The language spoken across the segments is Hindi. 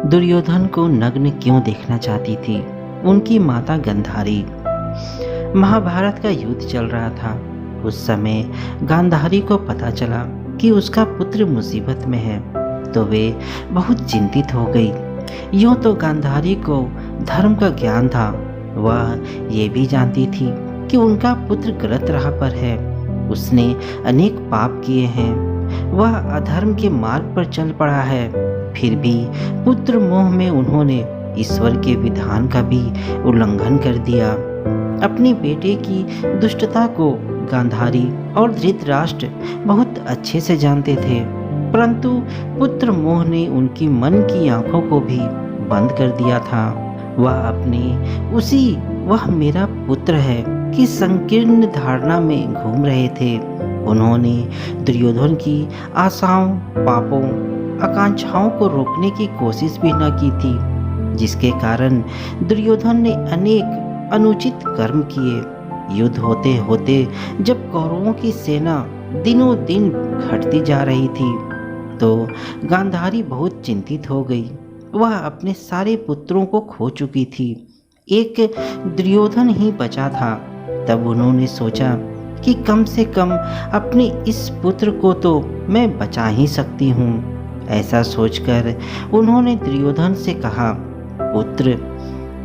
दुर्योधन को नग्न क्यों देखना चाहती थी उनकी माता गांधारी। महाभारत का युद्ध चल रहा था। उस समय गांधारी को पता चला कि उसका पुत्र मुसीबत में है तो वे बहुत चिंतित हो गई। यूँ तो गांधारी को धर्म का ज्ञान था, वह ये भी जानती थी कि उनका पुत्र गलत राह पर है, उसने अनेक पाप किए हैं, वह अधर्म के मार्ग पर चल पड़ा है। फिर भी पुत्र मोह में उन्होंने ईश्वर के विधान का भी उल्लंघन कर दिया। अपने बेटे की दुष्टता को गांधारी और धृतराष्ट्र बहुत अच्छे से जानते थे, परंतु पुत्र मोह ने उनकी मन की आंखों को भी बंद कर दिया था। वह मेरा पुत्र है कि संकीर्ण धारणा में घूम रहे थे। उन्होंने दुर्योधन की आशाओं, पापों, आकांक्षाओं को रोकने की कोशिश भी न की थी, जिसके कारण दुर्योधन ने अनेक अनुचित कर्म किए। युद्ध होते होते जब कौरवों की सेना दिनों दिन घटती जा रही थी तो गांधारी बहुत चिंतित हो गई। वह अपने सारे पुत्रों को खो चुकी थी, एक दुर्योधन ही बचा था। तब उन्होंने सोचा कि कम से कम अपने इस पुत्र को तो मैं बचा ही सकती हूँ। ऐसा सोचकर उन्होंने दुर्योधन से कहा, पुत्र,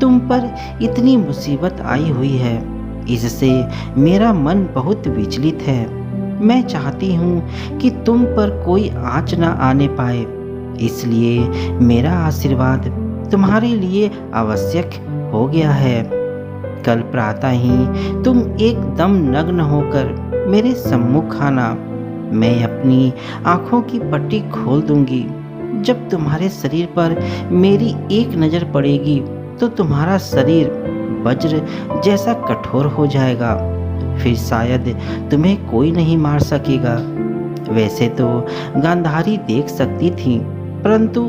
तुम पर इतनी मुसीबत आई हुई है, इससे मेरा मन बहुत विचलित है। मैं चाहती हूँ कि तुम पर कोई आँच न आने पाए, इसलिए मेरा आशीर्वाद तुम्हारे लिए आवश्यक हो गया है। कल प्रातः ही तुम एकदम नग्न होकर मेरे सम्मुख आना। मैं अपनी आँखों की पट्टी खोल दूंगी। जब तुम्हारे शरीर पर मेरी एक नज़र पड़ेगी तो तुम्हारा शरीर वज्र जैसा कठोर हो जाएगा, फिर शायद तुम्हें कोई नहीं मार सकेगा। वैसे तो गांधारी देख सकती थी, परंतु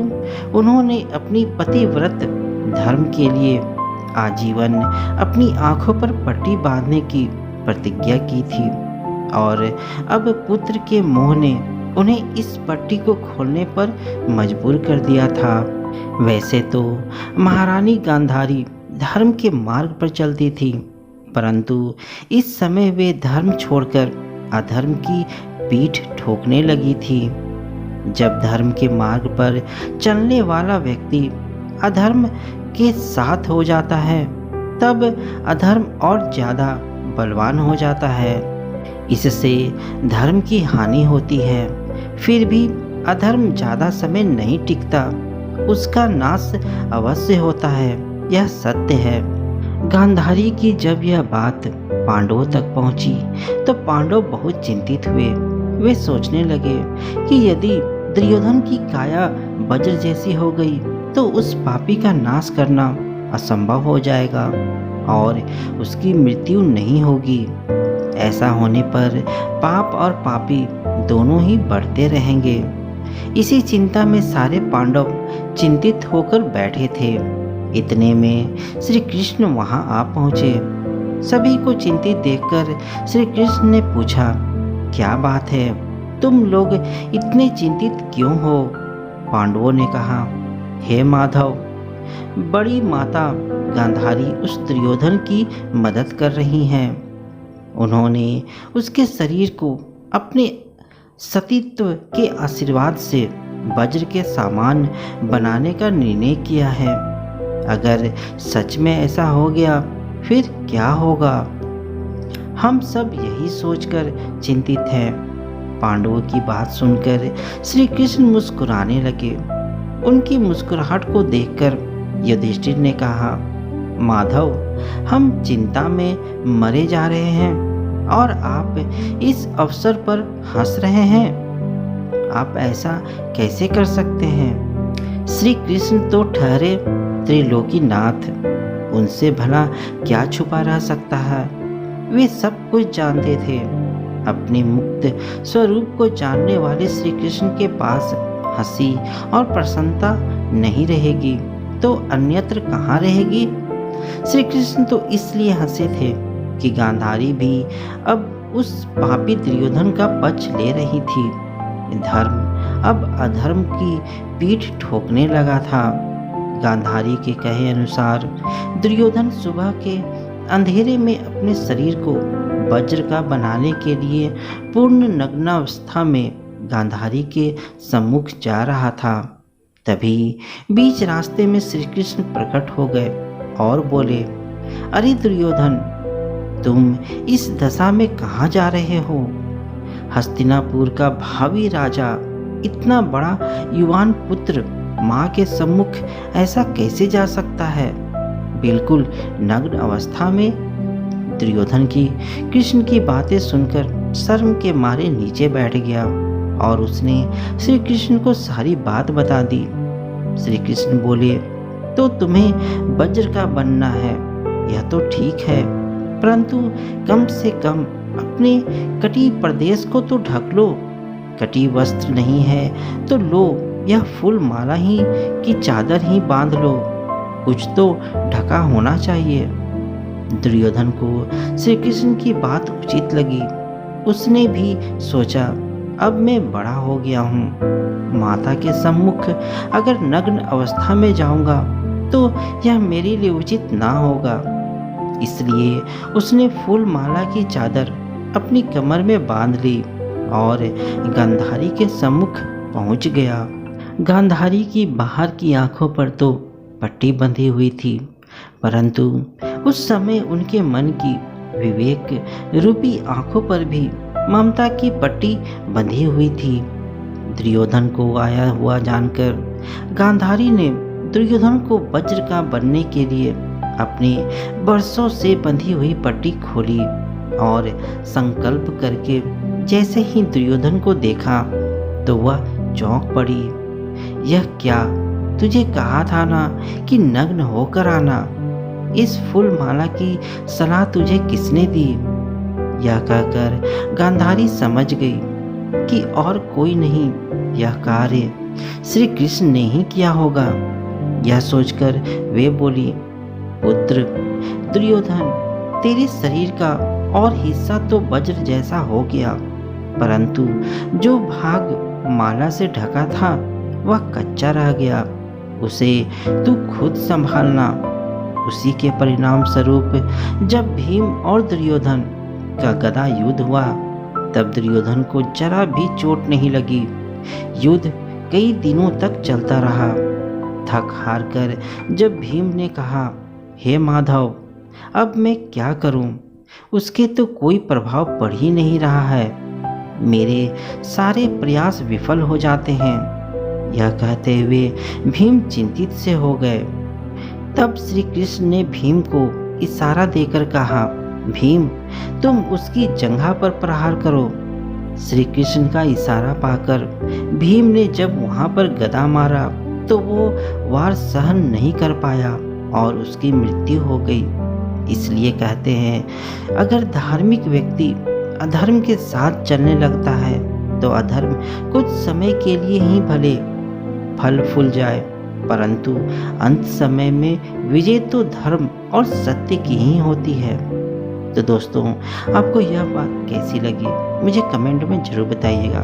उन्होंने अपनी पतिव्रत धर्म के लिए आजीवन अपनी आंखों पर पट्टी बांधने की प्रतिज्ञा की थी और अब पुत्र के मोह ने उन्हें इस पट्टी को खोलने पर मजबूर कर दिया था। वैसे तो महारानी गांधारी धर्म के मार्ग पर चलती थी, परंतु इस समय वे धर्म छोड़कर अधर्म की पीठ ठोकने लगी थी। जब धर्म के मार्ग पर चलने वाला व्यक्ति अधर्म के साथ हो जाता है तब अधर्म और ज़्यादा बलवान हो जाता है। इससे धर्म की हानि होती है। फिर भी अधर्म ज़्यादा समय नहीं टिकता, उसका नाश अवश्य होता है, यह सत्य है। गांधारी की जब यह बात पांडवों तक पहुंची तो पांडव बहुत चिंतित हुए। वे सोचने लगे कि यदि दुर्योधन की काया वज्र जैसी हो गई तो उस पापी का नाश करना असंभव हो जाएगा और उसकी मृत्यु नहीं होगी। ऐसा होने पर पाप और पापी दोनों ही बढ़ते रहेंगे। इसी चिंता में सारे पांडव चिंतित होकर बैठे थे। इतने में श्री कृष्ण वहां आ पहुंचे। सभी को चिंतित देखकर श्री कृष्ण ने पूछा, क्या बात है, तुम लोग इतने चिंतित क्यों हो? पांडवों ने कहा, हे माधव, बड़ी माता गांधारी उस दुर्योधन की मदद कर रही हैं। उन्होंने उसके शरीर को अपने सतीत्व के आशीर्वाद से वज्र के सामान बनाने का निर्णय किया है। अगर सच में ऐसा हो गया फिर क्या होगा? हम सब यही सोचकर चिंतित हैं। पांडवों की बात सुनकर श्री कृष्ण मुस्कुराने लगे। उनकी मुस्कुराहट को देखकर युधिष्ठिर ने कहा, माधव, हम चिंता में मरे जा रहे हैं और आप इस अवसर पर हंस रहे हैं। आप ऐसा कैसे कर सकते हैं? श्री कृष्ण तो ठहरे त्रिलोकीनाथ, उनसे भला क्या छुपा रह सकता है? वे सब कुछ जानते थे। अपने मुक्त स्वरूप को जानने वाले श्री कृष्ण के पास हंसी और प्रसन्नता नहीं रहेगी तो अन्यत्र कहाँ रहेगी? श्री कृष्ण तो इसलिए हंसे थे कि गांधारी भी अब उस पापी दुर्योधन का पक्ष ले रही थी। धर्म अब अधर्म की पीठ ठोकने लगा था। गांधारी के कहे अनुसार दुर्योधन सुबह के अंधेरे में अपने शरीर को वज्र का बनाने के लिए पूर्ण नग्नावस्था में गांधारी के सम्मुख जा रहा था। तभी बीच रास्ते में श्री कृष्ण प्रकट हो गए और बोले, अरे दुर्योधन, तुम इस दशा में कहाँ जा रहे हो? हस्तिनापुर का भावी राजा, इतना बड़ा युवान पुत्र माँ के सम्मुख ऐसा कैसे जा सकता है, बिल्कुल नग्न अवस्था में? दुर्योधन की कृष्ण की बातें सुनकर शर्म के मारे नीचे बैठ गया और उसने श्री कृष्ण को सारी बात बता दी। श्री कृष्ण बोले, तो तुम्हें वज्र का बनना है, यह तो ठीक है, परंतु कम से कम अपने कटी प्रदेश को तो ढक लो। कटी वस्त्र नहीं है तो लो यह फूल माला ही की चादर ही बांध लो, कुछ तो ढका होना चाहिए। दुर्योधन को श्री कृष्ण की बात उचित लगी। उसने भी सोचा, अब मैं बड़ा हो गया हूँ, माता के सम्मुख अगर नग्न अवस्था में जाऊंगा तो यह मेरे लिए उचित ना होगा। इसलिए उसने फूल माला की चादर अपनी कमर में बांध ली और गांधारी के सम्मुख पहुंच गया। गांधारी की बाहर की आंखों पर तो पट्टी बंधी हुई थी, परंतु उस समय उनके मन की विवेक रूपी आंखों पर भी ममता की पट्टी बंधी हुई थी। दुर्योधन को आया हुआ जानकर गांधारी ने दुर्योधन को वज्र का बनने के लिए अपनी बरसों से बंधी हुई पट्टी खोली और संकल्प करके जैसे ही दुर्योधन को देखा तो वह चौंक पड़ी। यह क्या, तुझे कहा था ना कि नग्न होकर आना, इस फूल माला की सलाह तुझे किसने दी? यह कहकर गांधारी समझ गई कि और कोई नहीं, यह कार्य श्री कृष्ण ने ही किया होगा। यह सोचकर वे बोली, पुत्र दुर्योधन, तेरे शरीर का और हिस्सा तो वज्र जैसा हो गया, परंतु जो भाग माला से ढका था वह कच्चा रह गया, उसे तू खुद संभालना। उसी के परिणाम स्वरूप जब भीम और दुर्योधन का गदा युद्ध हुआ तब दुर्योधन को जरा भी चोट नहीं लगी। युद्ध कई दिनों तक चलता रहा। थक हार कर जब भीम ने कहा, हे माधव, अब मैं क्या करूं? उसके तो कोई प्रभाव पड़ ही नहीं रहा है, मेरे सारे प्रयास विफल हो जाते हैं। यह कहते हुए भीम चिंतित से हो गए। तब श्री कृष्ण ने भीम को इशारा देकर कहा, भीम, तुम उसकी जंघा पर प्रहार करो। श्री कृष्ण का इशारा पाकर भीम ने जब वहां पर गदा मारा तो वो वार सहन नहीं कर पाया और उसकी मृत्यु हो गई। इसलिए कहते हैं, अगर धार्मिक व्यक्ति अधर्म के साथ चलने लगता है तो अधर्म कुछ समय के लिए ही भले फल फूल जाए, परंतु अंत समय में विजय तो धर्म और सत्य की ही होती है। तो दोस्तों, आपको यह बात कैसी लगी मुझे कमेंट में जरूर बताइएगा।